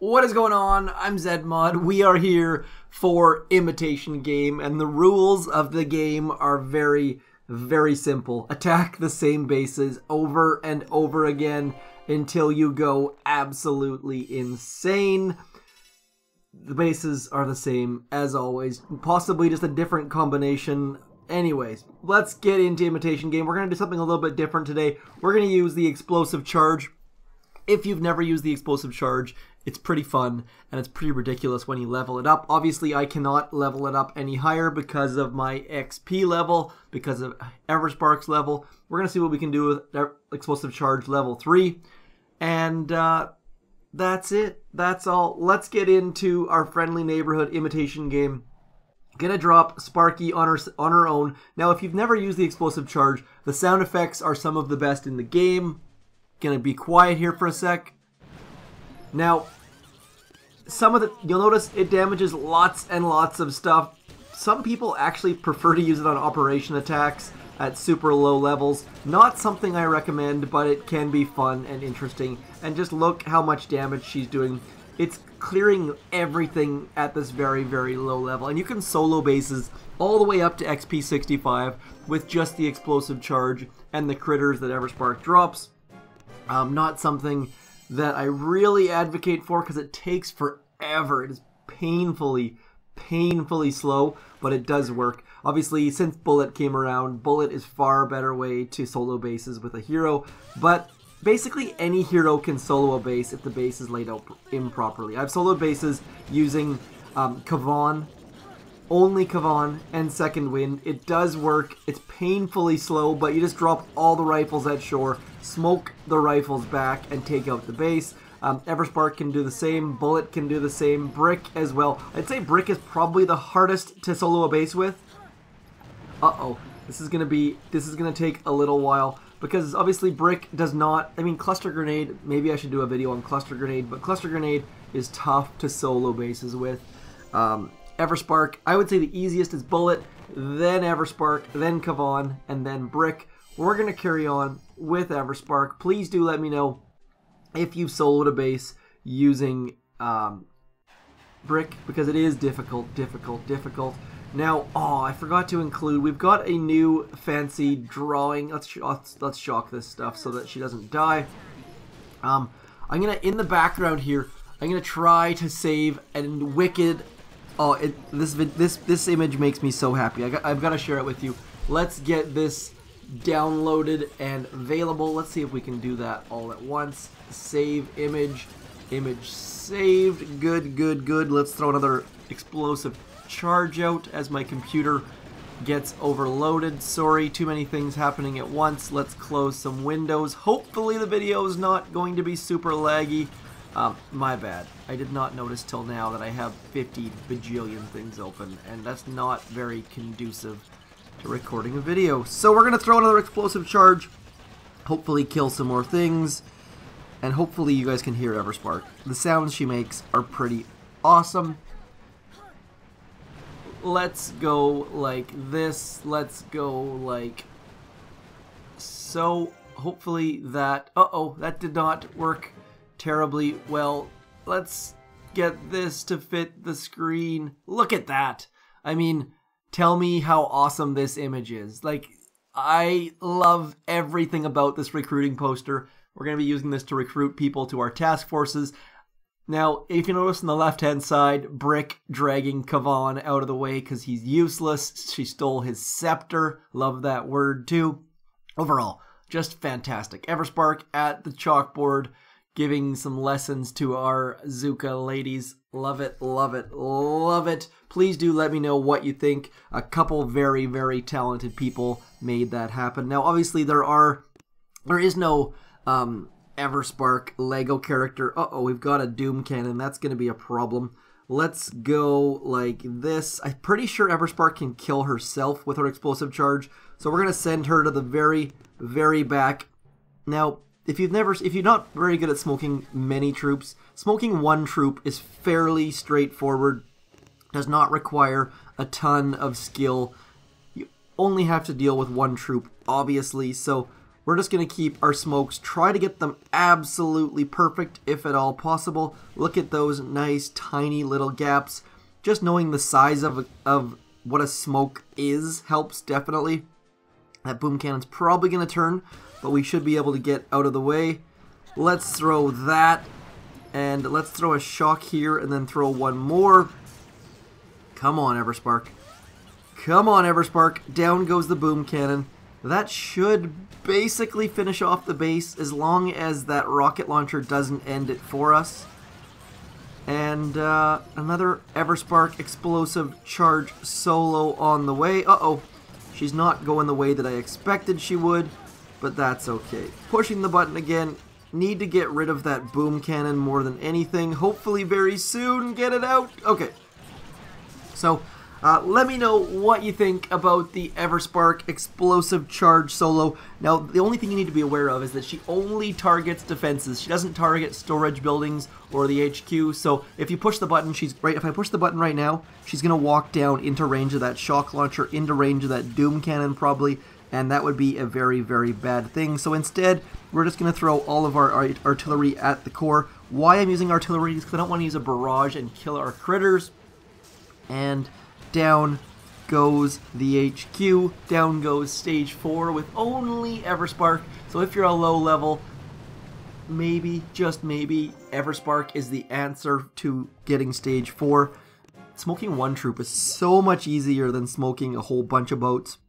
What is going on? I'm zmoT. We are here for Imitation Game, and the rules of the game are very, very simple. Attack the same bases over and over again until you go absolutely insane. The bases are the same as always, possibly just a different combination. Anyways, let's get into Imitation Game. We're going to do something a little bit different today. We're going to use the explosive charge. If you've never used the explosive charge, it's pretty fun, and it's pretty ridiculous when you level it up. Obviously, I cannot level it up any higher because of my XP level, because of Everspark's level. We're going to see what we can do with explosive charge level 3. And that's it. That's all. Let's get into our friendly neighborhood Imitation Game. Gonna drop Sparky on her own. Now, if you've never used the explosive charge, the sound effects are some of the best in the game. Gonna be quiet here for a sec. Now, you'll notice it damages lots and lots of stuff. Some people actually prefer to use it on operation attacks at super low levels. Not something I recommend, but it can be fun and interesting. And just look how much damage she's doing. It's clearing everything at this very, very low level. And you can solo bases all the way up to XP 65 with just the explosive charge and the critters that Everspark drops. Not something that I really advocate for because it takes forever. It is painfully slow, but it does work. Obviously, since Bullet came around, Bullet is far better way to solo bases with a hero, but basically any hero can solo a base if the base is laid out improperly. I've soloed bases using Kavan, only Kavan, and Second Wind. It does work. It's painfully slow, but you just drop all the rifles at shore, smoke the rifles back, and take out the base. Everspark can do the same. Bullet can do the same. Brick as well. I'd say Brick is probably the hardest to solo a base with. Uh-oh. This is gonna take a little while because obviously Brick does not. I mean, Cluster Grenade. Maybe I should do a video on Cluster Grenade, but Cluster Grenade is tough to solo bases with. Everspark, I would say the easiest is Bullet, then Everspark, then Kavan, and then Brick. We're going to carry on with Everspark. Please do let me know if you've soloed a base using Brick, because it is difficult. Now, I forgot to include, we've got a new fancy drawing. Let's shock this stuff so that she doesn't die. I'm going to, in the background here, I'm going to try to save a wicked... Oh, this image makes me so happy. I've got to share it with you. Let's get this downloaded and available. Let's see if we can do that all at once. Save image. Image saved. Good. Let's throw another explosive charge out as my computer gets overloaded. Sorry, too many things happening at once. Let's close some windows. Hopefully the video is not going to be super laggy. My bad. I did not notice till now that I have 50 bajillion things open, and that's not very conducive to recording a video. So we're going to throw another explosive charge, hopefully kill some more things, and hopefully you guys can hear Everspark. The sounds she makes are pretty awesome. Let's go like this. Let's go like so. Hopefully that... Uh-oh, that did not work terribly well. Let's get this to fit the screen. Look at that. I mean, tell me how awesome this image is. Like, I love everything about this recruiting poster. We're going to be using this to recruit people to our task forces. Now, if you notice on the left-hand side, Brick dragging Kavan out of the way because he's useless. She stole his scepter. Love that word, too. Overall, just fantastic. Everspark at the chalkboard, giving some lessons to our Zooka ladies. Love it. Please do let me know what you think. A couple very, very talented people made that happen. Now, obviously, there is no Everspark Lego character. Uh-oh, we've got a Doom Cannon. That's going to be a problem. Let's go like this. I'm pretty sure Everspark can kill herself with her explosive charge. So we're going to send her to the very, very back. Now, if you're not very good at smoking many troops, smoking one troop is fairly straightforward. Does not require a ton of skill. You only have to deal with one troop, obviously. So We're just going to keep our smokes, try to get them absolutely perfect if at all possible. Look at those nice tiny little gaps. Just knowing the size of what a smoke is helps definitely. That boom cannon's probably going to turn, but we should be able to get out of the way. Let's throw that, and let's throw a shock here and then throw one more. Come on, Everspark. Come on, Everspark. Down goes the boom cannon. That should basically finish off the base as long as that rocket launcher doesn't end it for us. And another Everspark explosive charge solo on the way. Uh-oh. She's not going the way that I expected she would, but that's okay. Pushing the button again. Need to get rid of that boom cannon more than anything. Hopefully very soon get it out. Okay. So, let me know what you think about the Everspark explosive charge solo. Now, the only thing you need to be aware of is that she only targets defenses. She doesn't target storage buildings or the HQ. So if you push the button, if I push the button right now, she's gonna walk down into range of that shock launcher, into range of that doom cannon probably, and that would be a very, very bad thing. So instead, we're just gonna throw all of our artillery at the core. Why I'm using artillery is because I don't want to use a barrage and kill our critters. And down goes the HQ, down goes stage 4 with only Everspark. So if you're a low level, maybe, just maybe, Everspark is the answer to getting stage 4. Smoking one troop is so much easier than smoking a whole bunch of boats.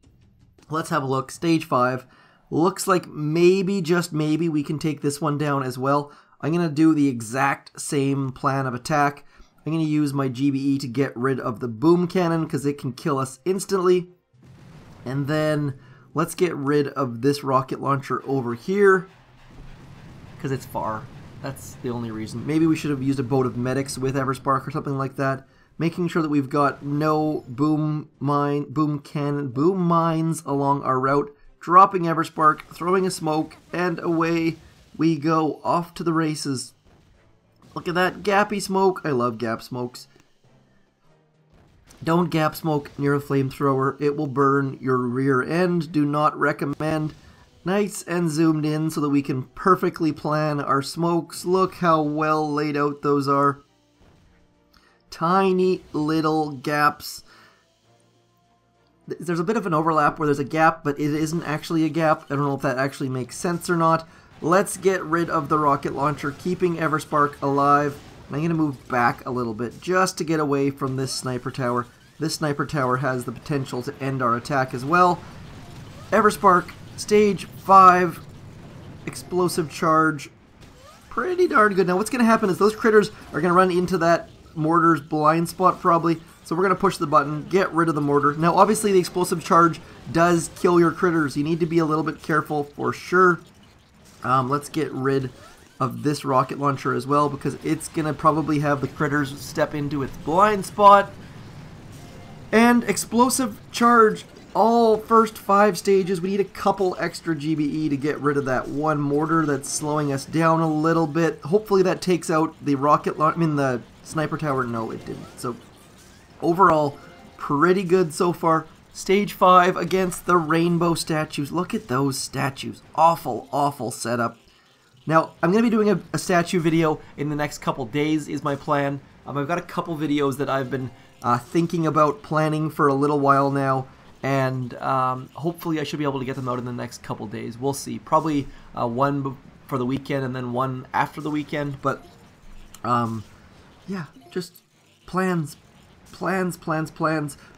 Let's have a look. Stage 5. Looks like maybe, just maybe, we can take this one down as well. I'm going to do the exact same plan of attack. I'm going to use my GBE to get rid of the boom cannon because it can kill us instantly. And then let's get rid of this rocket launcher over here because it's far. That's the only reason. Maybe we should have used a boat of medics with Everspark or something like that. Making sure that we've got no boom mines along our route. Dropping Everspark, throwing a smoke, and away we go off to the races. Look at that gappy smoke. I love gap smokes. Don't gap smoke near a flamethrower. It will burn your rear end. Do not recommend. Nice and zoomed in so that we can perfectly plan our smokes. Look how well laid out those are. Tiny little gaps. There's a bit of an overlap where there's a gap, but it isn't actually a gap. I don't know if that actually makes sense or not. Let's get rid of the rocket launcher, keeping Everspark alive. And I'm going to move back a little bit just to get away from this sniper tower. This sniper tower has the potential to end our attack as well. Everspark, stage 5, explosive charge. Pretty darn good. Now what's going to happen is those critters are going to run into that mortar's blind spot probably. So we're going to push the button, get rid of the mortar. Now obviously the explosive charge does kill your critters. You need to be a little bit careful for sure. Let's get rid of this rocket launcher as well because it's going to probably have the critters step into its blind spot. And explosive charge, all first 5 stages. We need a couple extra GBE to get rid of that one mortar that's slowing us down a little bit. Hopefully that takes out the the sniper tower. No, it didn't. So overall, pretty good so far. Stage 5 against the rainbow statues. Look at those statues. Awful, awful setup. Now, I'm going to be doing a statue video in the next couple days is my plan. I've got a couple videos that I've been thinking about planning for a little while now. And hopefully I should be able to get them out in the next couple days. We'll see. Probably one for the weekend and then one after the weekend. But, yeah, just plans. Plans.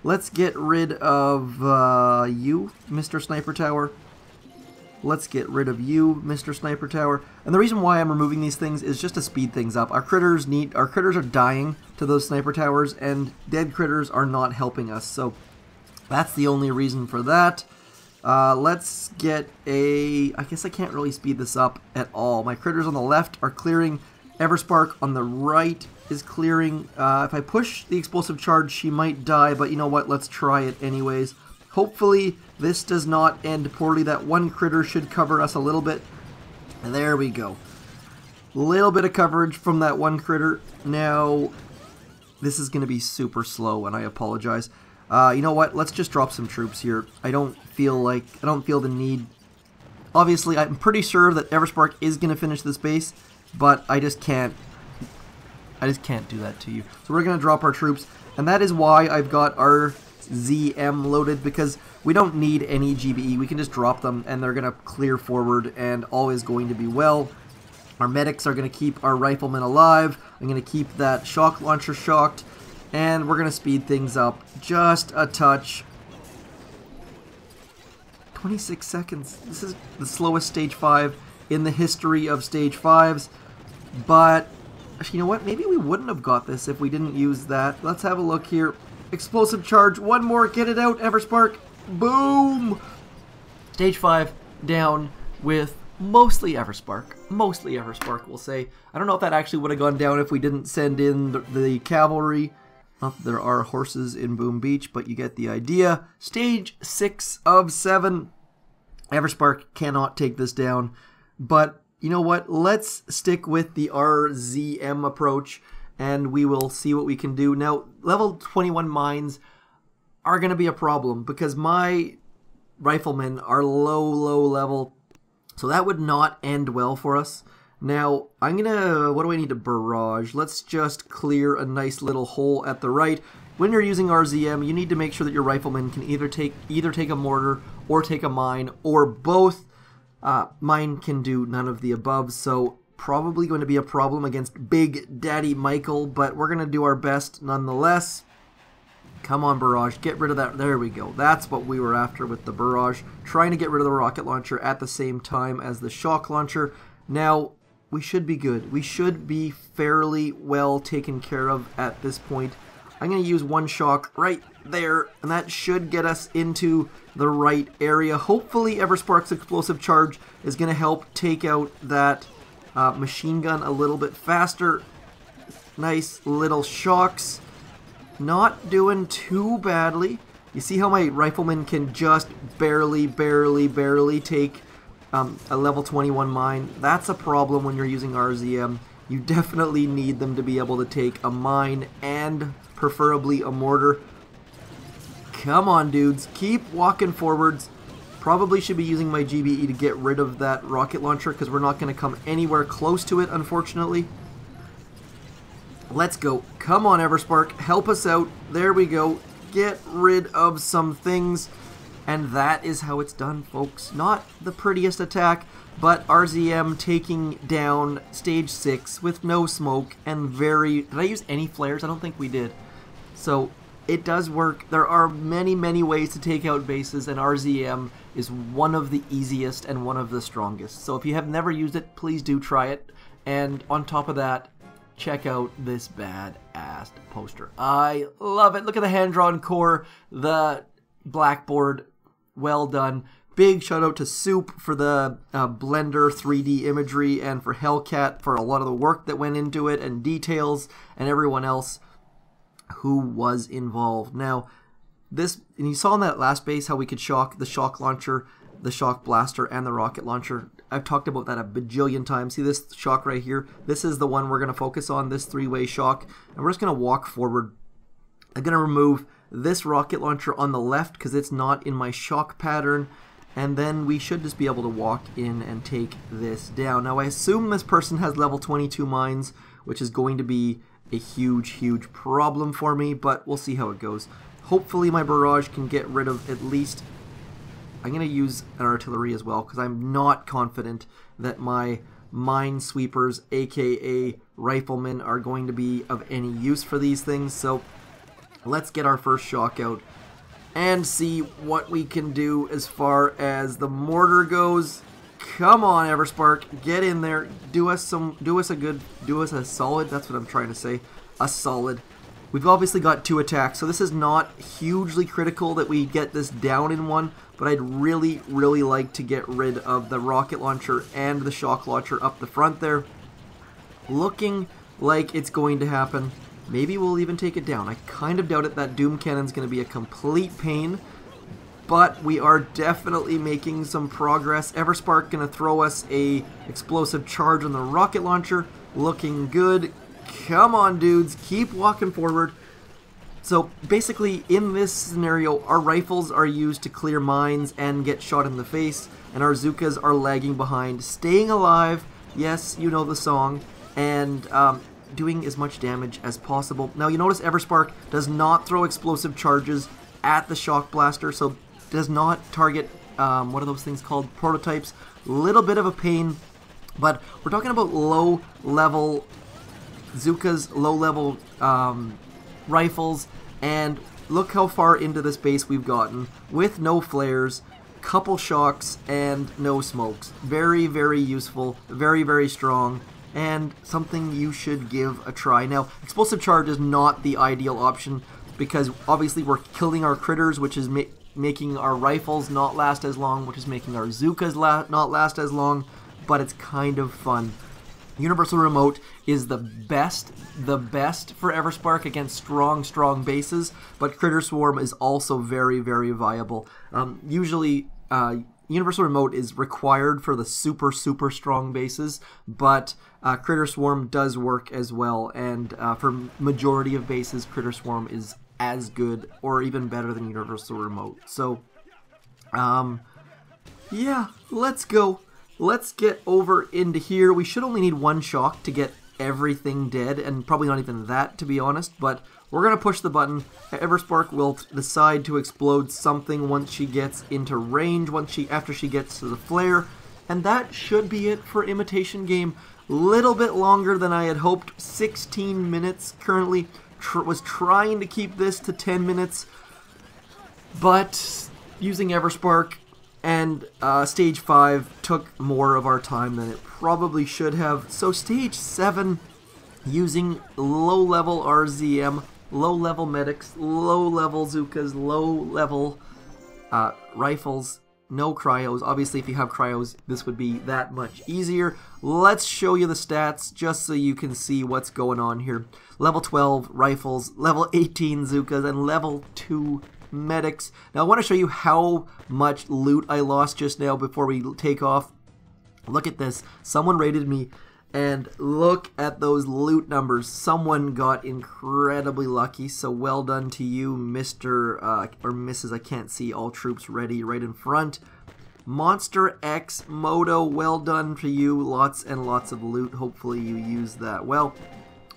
Let's get rid of you, Mr. Sniper Tower. Let's get rid of you, Mr. Sniper Tower. And the reason why I'm removing these things is just to speed things up. Our critters are dying to those sniper towers, and dead critters are not helping us. So that's the only reason for that. Let's get I guess I can't really speed this up at all. My critters on the left are clearing. Everspark on the right is clearing. If I push the explosive charge, she might die, but you know what? Let's try it anyways. Hopefully, this does not end poorly. That one critter should cover us a little bit. And there we go. A little bit of coverage from that one critter. Now, this is going to be super slow, and I apologize. You know what? Let's just drop some troops here. I don't feel the need Obviously, I'm pretty sure that Everspark is going to finish this base, but I just can't do that to you. So we're going to drop our troops, and that is why I've got our ZM loaded, because we don't need any GBE. We can just drop them, and they're going to clear forward, and all is going to be well. Our medics are going to keep our riflemen alive. I'm going to keep that shock launcher shocked, and we're going to speed things up just a touch. 26 seconds. This is the slowest stage 5 in the history of stage 5s, but you know what? Maybe we wouldn't have got this if we didn't use that. Let's have a look here. Explosive charge. One more. Get it out, Everspark. Boom! Stage 5 down with mostly Everspark. Mostly Everspark, we'll say. I don't know if that actually would have gone down if we didn't send in the cavalry. Not that there are horses in Boom Beach, but you get the idea. Stage 6 of 7. Everspark cannot take this down. But you know what? Let's stick with the RZM approach, and we will see what we can do. Now, level 21 mines are going to be a problem because my riflemen are low level, so that would not end well for us. Now, I'm going to, what do I need to barrage? Let's just clear a nice little hole at the right. When you're using RZM, you need to make sure that your riflemen can either take a mortar or take a mine, or both. Mine can do none of the above, so probably going to be a problem against Big Daddy Michael, but we're going to do our best nonetheless. Come on, barrage, get rid of that. There we go. That's what we were after with the barrage. Trying to get rid of the rocket launcher at the same time as the shock launcher. Now, we should be good. We should be fairly well taken care of at this point. I'm going to use one shock right there, and that should get us into the right area. Hopefully, Everspark's explosive charge is going to help take out that machine gun a little bit faster. Nice little shocks. Not doing too badly. You see how my riflemen can just barely take a level 21 mine. That's a problem when you're using RZM. You definitely need them to be able to take a mine and preferably a mortar. Come on, dudes. Keep walking forwards. Probably should be using my GBE to get rid of that rocket launcher because we're not going to come anywhere close to it, unfortunately. Let's go. Come on, Everspark. Help us out. There we go. Get rid of some things. And that is how it's done, folks. Not the prettiest attack, but RZM taking down stage 6 with no smoke and very... Did I use any flares? I don't think we did. So it does work. There are many ways to take out bases, and RZM is one of the easiest and one of the strongest. So if you have never used it, please do try it. And on top of that, check out this badass poster. I love it. Look at the hand-drawn core, the blackboard. Well done. Big shout out to Soup for the Blender 3D imagery, and for Hellcat for a lot of the work that went into it, and details, and everyone else who was involved. Now, this, and you saw in that last base how we could shock the shock launcher, the shock blaster, and the rocket launcher. I've talked about that a bajillion times. See this shock right here? This is the one we're going to focus on, this three-way shock, and we're just going to walk forward. I'm going to remove this rocket launcher on the left because it's not in my shock pattern, and then we should just be able to walk in and take this down. Now, I assume this person has level 22 mines, which is going to be a huge problem for me, but we'll see how it goes. Hopefully my barrage can get rid of at least... I'm going to use an artillery as well because I'm not confident that my minesweepers, aka riflemen, are going to be of any use for these things. So let's get our first shock out and see what we can do as far as the mortar goes. Come on, Everspark, get in there. Do us a solid. That's what I'm trying to say. A solid. We've obviously got 2 attacks, so this is not hugely critical that we get this down in one, but I'd really like to get rid of the rocket launcher and the shock launcher up the front there. Looking like it's going to happen. Maybe we'll even take it down. I kind of doubt it. That Doom Cannon's going to be a complete pain, but we are definitely making some progress. Everspark going to throw us a explosive charge on the rocket launcher. Looking good. Come on, dudes. Keep walking forward. So basically, in this scenario, our rifles are used to clear mines and get shot in the face, and our Zookas are lagging behind, staying alive, yes, you know the song, and doing as much damage as possible. Now you notice Everspark does not throw explosive charges at the shock blaster, so does not target, what are those things called, prototypes. Little bit of a pain, but we're talking about low level Zookas, low level rifles, and look how far into this base we've gotten with no flares, couple shocks, and no smokes. Very, very useful, very, very strong, and something you should give a try. Now, explosive charge is not the ideal option because obviously we're killing our critters, which is making our rifles not last as long, which is making our Zookas not last as long, but it's kind of fun. Universal Remote is the best for Everspark against strong bases, but Critter Swarm is also very, very viable. Usually, Universal Remote is required for the super strong bases, but Critter Swarm does work as well, and for majority of bases, Critter Swarm is as good or even better than Universal Remote. So, yeah, let's go. Let's get over into here. We should only need one shock to get everything dead, and probably not even that, to be honest, but we're going to push the button. Everspark will decide to explode something once she gets into range, after she gets to the flare, and that should be it for Imitation Game. Little bit longer than I had hoped, 16 minutes currently. Was trying to keep this to 10 minutes, but using Everspark and Stage 5 took more of our time than it probably should have. So Stage 7, using low-level RZM, low-level medics, low-level Zookas, low-level rifles, no cryos. Obviously, if you have cryos, this would be that much easier. Let's show you the stats just so you can see what's going on here. Level 12 rifles, level 18 Zookas, and level 2 medics. Now I want to show you how much loot I lost just now before we take off. Look at this. Someone raided me, and look at those loot numbers. Someone got incredibly lucky, so well done to you, Mr. or Mrs. I can't see. All troops ready right in front. Monster X Moto, well done to you. Lots and lots of loot. Hopefully you use that well.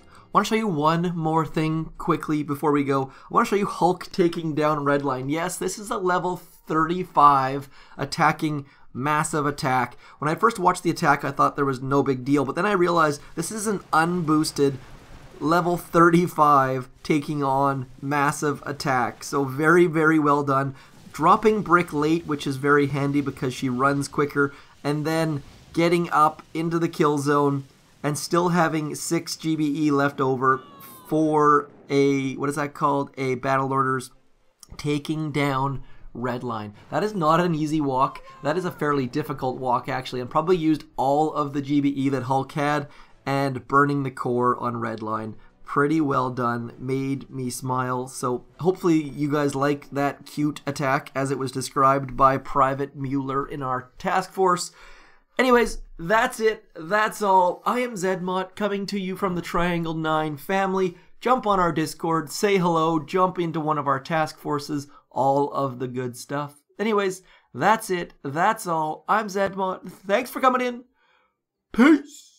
I want to show you one more thing quickly before we go. I want to show you Hulk taking down Redline. Yes, this is a level 35 attacking massive attack. When I first watched the attack, I thought there was no big deal, but then I realized this is an unboosted level 35 taking on massive attack. So very, very well done. Dropping Brick late, which is very handy because she runs quicker, and then getting up into the kill zone and still having 6 GBE left over for a, what is that called? A Battle Orders, taking down Redline. That is not an easy walk. That is a fairly difficult walk, actually, and probably used all of the GBE that Hulk had, and burning the core on Redline. Pretty well done. Made me smile. So hopefully you guys like that cute attack as it was described by Private Mueller in our task force. Anyways, that's it. That's all. I am zmoT coming to you from the Triangle 9 family. Jump on our Discord, say hello, jump into one of our task forces, all of the good stuff. Anyways, that's it. That's all. I'm zmoT. Thanks for coming in. Peace.